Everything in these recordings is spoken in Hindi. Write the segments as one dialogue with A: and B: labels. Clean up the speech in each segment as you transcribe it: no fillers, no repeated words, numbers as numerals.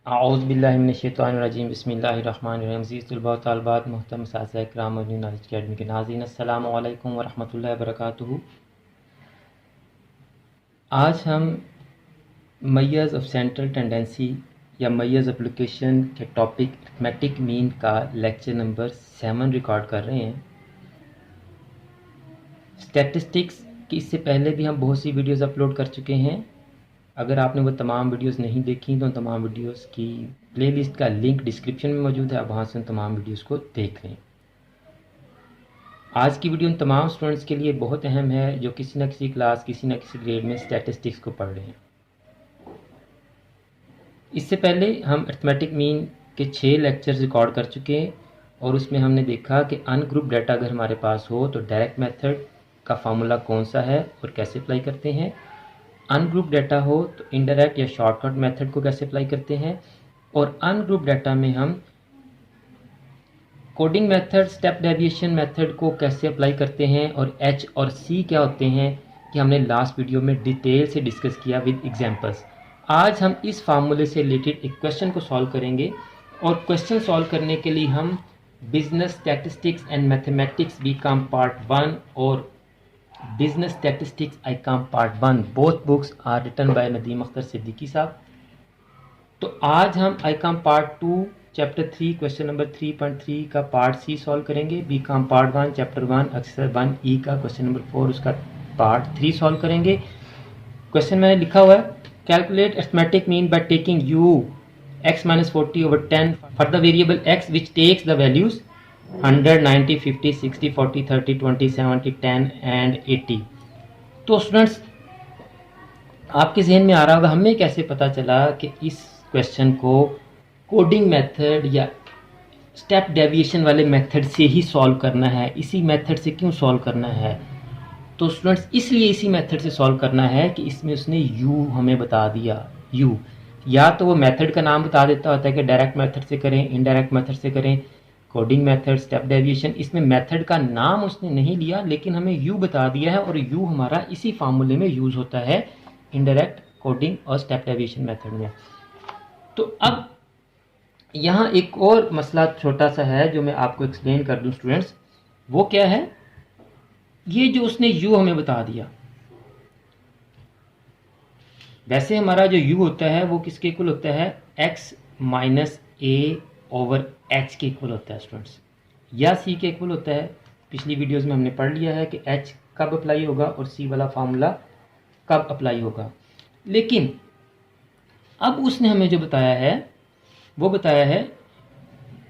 A: औज़ुबिल्लाहिमिनश्शैतानिर्रजीम बिस्मिल्लाहिर्रहमानिर्रहीम अज़ीज़ तलबा व तालिबात मोहतरम साथिया इकराम मदनी नॉलेज अकेडमी के नाज़रीन अस्सलामु अलैकुम व रहमतुल्लाहि व बरकातुहू। आज हम मय्यज़ ऑफ सेंट्रल टेंडेंसी या मय्यज़ एप्लीकेशन के टॉपिक अरिथमेटिक मीन का लेक्चर नंबर 7 रिकॉर्ड कर रहे हैं। स्टैटिस्टिक्स की इससे पहले भी हम बहुत सी वीडियोज़ अपलोड कर चुके हैं। अगर आपने वो तमाम वीडियोस नहीं देखी तो तमाम वीडियोस की प्लेलिस्ट का लिंक डिस्क्रिप्शन में मौजूद है, आप वहाँ से उन तमाम वीडियोस को देख लें। आज की वीडियो उन तमाम स्टूडेंट्स के लिए बहुत अहम है जो किसी न किसी क्लास किसी न किसी ग्रेड में स्टैटिस्टिक्स को पढ़ रहे हैं। इससे पहले हम अरिथमेटिक मीन के 6 लेक्चर्स रिकॉर्ड कर चुके हैं और उसमें हमने देखा कि अनग्रुप डाटा अगर हमारे पास हो तो डायरेक्ट मेथड का फार्मूला कौन सा है और कैसे अप्लाई करते हैं। अनग्रुप डाटा हो तो इनडायरेक्ट या शॉर्टकट मेथड को कैसे अप्लाई करते हैं, और अनग्रुप डाटा में हम coding method step deviation method को कैसे अप्लाई करते हैं, और एच और सी क्या होते हैं कि हमने लास्ट वीडियो में डिटेल से डिस्कस किया विद एग्जांपल्स। आज हम इस फार्मूले से रिलेटेड एक क्वेश्चन को सॉल्व करेंगे और क्वेश्चन सॉल्व करने के लिए हम business statistics and mathematics BCom part 1 और business statistics ICom part 1 both books are written by Nadeem Akhtar Siddiqui साहब। तो आज हम ICom part 2 chapter 3 question number 3.3 का पार्ट सी सॉल्व करेंगे। BCom part 1 chapter 1 exercise 1 E का क्वेश्चन नंबर 4 उसका पार्ट 3 सॉल्व करेंगे। क्वेश्चन मैंने लिखा हुआ है, calculate arithmetic mean by taking you x minus 40/10 for the variable x which takes the values 100, 90, 50, 60, 40, 30, 20, 70, 10 and 80। तो स्टूडेंट्स आपके जहन में आ रहा होगा हमें कैसे पता चला कि इस क्वेश्चन को कोडिंग मेथड या स्टेप डेविएशन वाले मेथड से ही सॉल्व करना है, इसी मेथड से क्यों सॉल्व करना है। तो स्टूडेंट्स इसलिए इसी मेथड से सॉल्व करना है कि इसमें उसने यू हमें बता दिया। यू या तो वो मेथड का नाम बता देता होता है कि डायरेक्ट मेथड से करें, इनडायरेक्ट मेथड से करें, कोडिंग मेथड, स्टेप डेविएशन। इसमें मेथड का नाम उसने नहीं लिया लेकिन हमें यू बता दिया है और यू हमारा इसी फार्मूले में यूज होता है इनडायरेक्ट, कोडिंग और स्टेप डेविएशन मेथड में। तो अब यहाँ एक और मसला छोटा सा है जो मैं आपको एक्सप्लेन कर दूं स्टूडेंट्स। वो क्या है, ये जो उसने यू हमें बता दिया, वैसे हमारा जो u होता है वो किसके इक्वल होता है, x माइनस ए ओवर एच के इक्वल होता है स्टूडेंट्स, या c के इक्वल होता है। पिछली वीडियोस में हमने पढ़ लिया है कि h कब अप्लाई होगा और c वाला फार्मूला कब अप्लाई होगा। लेकिन अब उसने हमें जो बताया है वो बताया है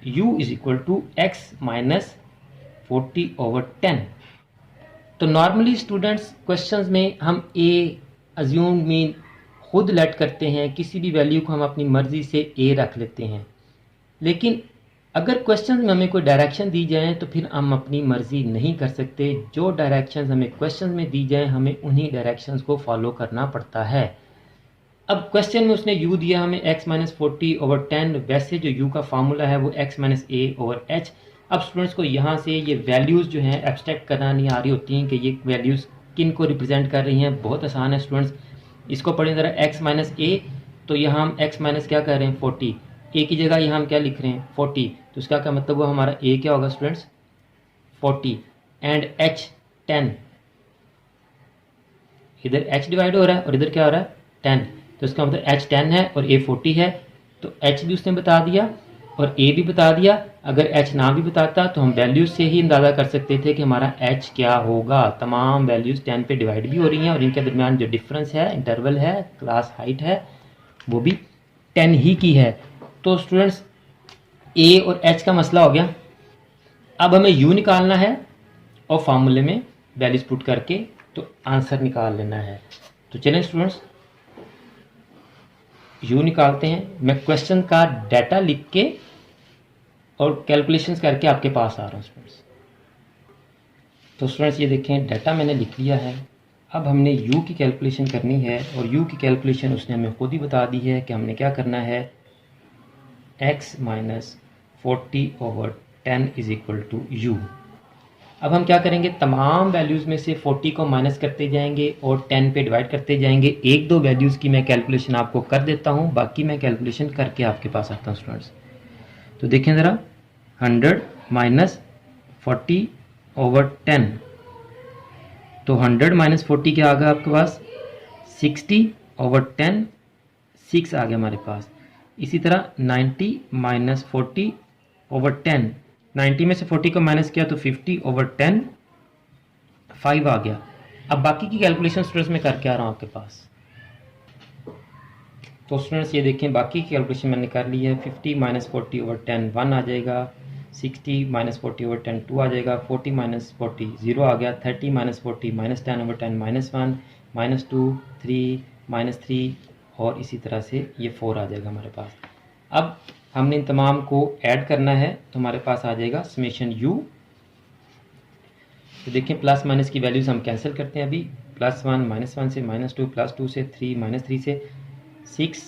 A: u is equal to x minus 40/10। तो नॉर्मली स्टूडेंट्स क्वेश्चंस में हम a अज्यूम मीन खुद लेट करते हैं, किसी भी वैल्यू को हम अपनी मर्जी से ए रख लेते हैं। लेकिन अगर क्वेश्चन में हमें कोई डायरेक्शन दी जाए तो फिर हम अपनी मर्जी नहीं कर सकते। जो डायरेक्शंस हमें क्वेश्चन में दी जाए हमें उन्हीं डायरेक्शंस को फॉलो करना पड़ता है। अब क्वेश्चन में उसने u दिया हमें x माइनस 40/10, वैसे जो u का फार्मूला है वो x माइनस ए ओवर एच। अब स्टूडेंट्स को यहाँ से ये वैल्यूज़ जो हैं एब्स्ट्रैक्ट करना नहीं आ रही होती हैं कि ये वैल्यूज़ किन को रिप्रेजेंट कर रही हैं। बहुत आसान है स्टूडेंट्स, इसको पढ़ें ज़रा। x माइनस ए, तो यहाँ हम x माइनस क्या कर रहे हैं 40, a की जगह यहाँ हम क्या लिख रहे हैं 40, तो इसका क्या मतलब हुआ, हमारा a क्या होगा स्टूडेंट्स 40 एंड h 10। इधर h डिवाइड हो रहा है और इधर क्या हो रहा है 10, तो इसका मतलब h 10 है और a 40 है। तो h भी उसने बता दिया और a भी बता दिया। अगर h ना भी बताता तो हम वैल्यूज से ही अंदाज़ा कर सकते थे कि हमारा h क्या होगा। तमाम वैल्यूज 10 पे डिवाइड भी हो रही हैं और इनके दरमियान जो डिफरेंस है, इंटरवल है, क्लास हाइट है, वो भी 10 ही की है। तो स्टूडेंट्स a और h का मसला हो गया। अब हमें u निकालना है और फार्मूले में वैल्यूज पुट करके तो आंसर निकाल लेना है। तो चलें स्टूडेंट्स यू निकालते हैं। मैं क्वेश्चन का डाटा लिख के और कैलकुलेशंस करके आपके पास आ रहा हूँ स्टूडेंट्स। तो स्टूडेंट्स ये देखें डाटा मैंने लिख लिया है। अब हमने यू की कैलकुलेशन करनी है और यू की कैलकुलेशन उसने हमें खुद ही बता दी है कि हमने क्या करना है, x minus 40/10 is equal to u. अब हम क्या करेंगे, तमाम वैल्यूज़ में से 40 को माइनस करते जाएंगे और 10 पे डिवाइड करते जाएंगे। एक दो वैल्यूज़ की मैं कैलकुलेशन आपको कर देता हूँ, बाकी मैं कैलकुलेशन करके आपके पास आता हूँ स्टूडेंट्स। तो देखें ज़रा, 100 माइनस 40 ओवर 10, तो 100 माइनस 40 क्या आ गया आपके पास, 60 ओवर 10, 6 आ गया हमारे पास। इसी तरह 90 माइनस 40 ओवर 10, 90 में से 40 को माइनस किया तो 50 ओवर 10, 5 आ गया। अब बाकी की कैलकुलेशन स्टूडेंट्स में करके आ रहा हूँ आपके पास। तो स्टूडेंट्स ये देखें, बाकी की कैलकुलेशन मैंने कर ली है। 50 माइनस 40 ओवर 10 1 आ जाएगा, 60 माइनस 40 ओवर 10 2 आ जाएगा, 40 माइनस 40 0 आ गया, 30 माइनस 40 माइनस 10 ओवर 10 -1, -2, 3, -3 और इसी तरह से ये 4 आ जाएगा हमारे पास। अब हमने इन तमाम को ऐड करना है तो हमारे पास आ जाएगा समेशन यू। तो देखें प्लस माइनस की वैल्यूज़ हम कैंसिल करते हैं अभी। +1 -1 से, -2 +2 से, 3 -3 से, 6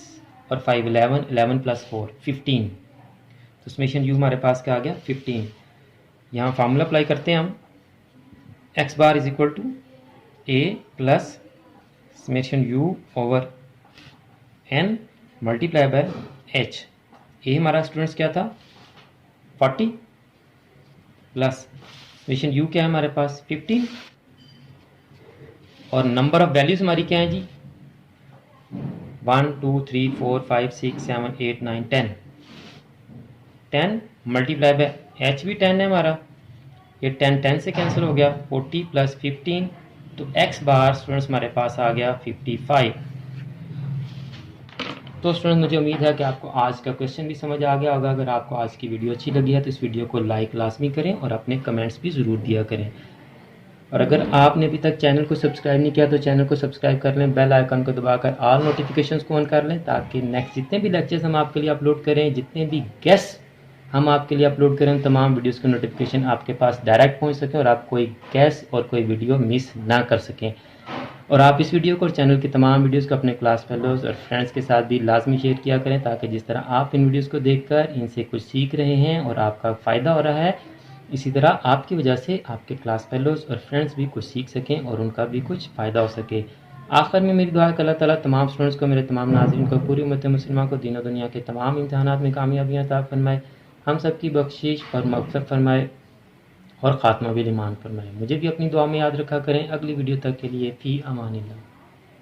A: और 5 11, 11 + 4 15। तो समेशन यू हमारे पास क्या आ गया, 15। यहाँ फार्मूला अप्लाई करते हैं हम, x bar is equal to a plus summation u over n multiply by h। ए हमारा स्टूडेंट्स क्या था, 40 प्लस समेशन यू क्या है हमारे पास, 15 और नंबर ऑफ वैल्यूज हमारी क्या है जी, 1 2 3 4 5 6 7 8 9 10। 10 मल्टीप्लाई बाय एच भी 10 है हमारा, ये 10 10 से कैंसिल हो गया, 40 प्लस 15, तो एक्स बार स्टूडेंट्स हमारे पास आ गया 55। तो स्टूडेंट मुझे उम्मीद है कि आपको आज का क्वेश्चन भी समझ आ गया होगा। अगर आपको आज की वीडियो अच्छी लगी है तो इस वीडियो को लाइक लाजमी करें और अपने कमेंट्स भी ज़रूर दिया करें। और अगर आपने अभी तक चैनल को सब्सक्राइब नहीं किया तो चैनल को सब्सक्राइब कर लें, बेल आइकन को दबाकर ऑल नोटिफिकेशंस को ऑन कर लें, ताकि नेक्स्ट जितने भी लेक्चर्स हम आपके लिए अपलोड करें, जितने भी गेस्ट हम आपके लिए अपलोड करें, तमाम वीडियोज़ की नोटिफिकेशन आपके पास डायरेक्ट पहुँच सकें और आप कोई गेस्ट और कोई वीडियो मिस ना कर सकें। और आप इस वीडियो को और चैनल की तमाम वीडियोस को अपने क्लास फेलोज़ और फ्रेंड्स के साथ भी लाजमी शेयर किया करें, ताकि जिस तरह आप इन वीडियोस को देखकर इनसे कुछ सीख रहे हैं और आपका फ़ायदा हो रहा है, इसी तरह आपकी वजह से आपके क्लास फेलोज़ और फ्रेंड्स भी कुछ सीख सकें और उनका भी कुछ फ़ायदा हो सके। आखिर में मेरी दुआ है कि अल्लाह ताला तमाम स्टूडेंट्स को, मेरे तमाम नाज़रीन को, पूरी उम्मत मुस्लिमा को दीन और दुनिया के तमाम इम्तिहानात में कामयाबियाँ अता फरमाए, हम सब की बख्शिश और मग़फ़िरत फरमाए और ख़ात्मा बिल ईमान फरमाए। मुझे भी अपनी दुआ में याद रखा करें। अगली वीडियो तक के लिए फ़ी अमानिल्लाह।